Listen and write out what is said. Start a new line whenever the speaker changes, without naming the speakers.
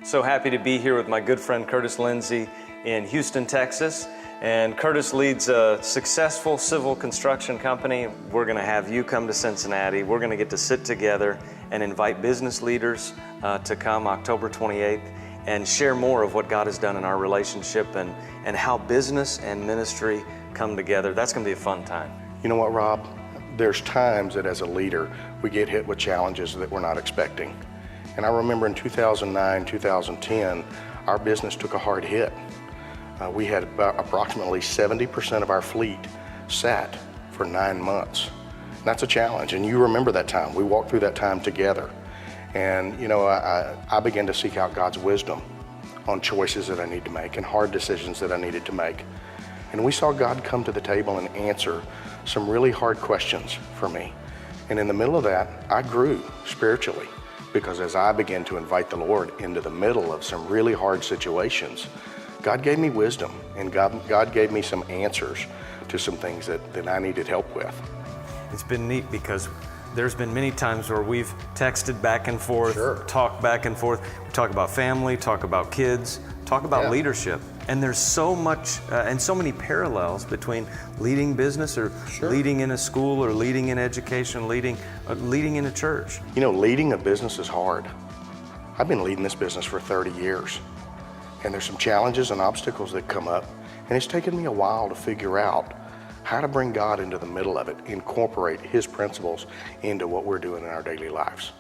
So happy to be here with my good friend Curtis Lindsay in Houston, Texas. And Curtis leads a successful civil construction company. We're going to have you come to Cincinnati. We're going to get to sit together and invite business leaders to come October 28th and share more of what God has done in our relationship and how business and ministry come together. That's going to be a fun time.
You know what, Rob? There's times that as a leader, we get hit with challenges that we're not expecting. And I remember in 2009, 2010, our business took a hard hit. We had about approximately 70% of our fleet sat for 9 months. And that's a challenge, and you remember that time. We walked through that time together. And you know, I began to seek out God's wisdom on choices that I need to make and hard decisions that I needed to make. And we saw God come to the table and answer some really hard questions for me. And in the middle of that, I grew spiritually, because as I began to invite the Lord into the middle of some really hard situations, God gave me wisdom, and God gave me some answers to some things that I needed help with.
It's been neat because there's been many times where we've texted back and forth, talked back and forth. We talk about family, talk about kids, talk about leadership. And there's so much and so many parallels between leading business or leading in a school or leading in education, leading in a church.
You know, leading a business is hard. I've been leading this business for 30 years. And there's some challenges and obstacles that come up. And it's taken me a while to figure out how to bring God into the middle of it, incorporate His principles into what we're doing in our daily lives.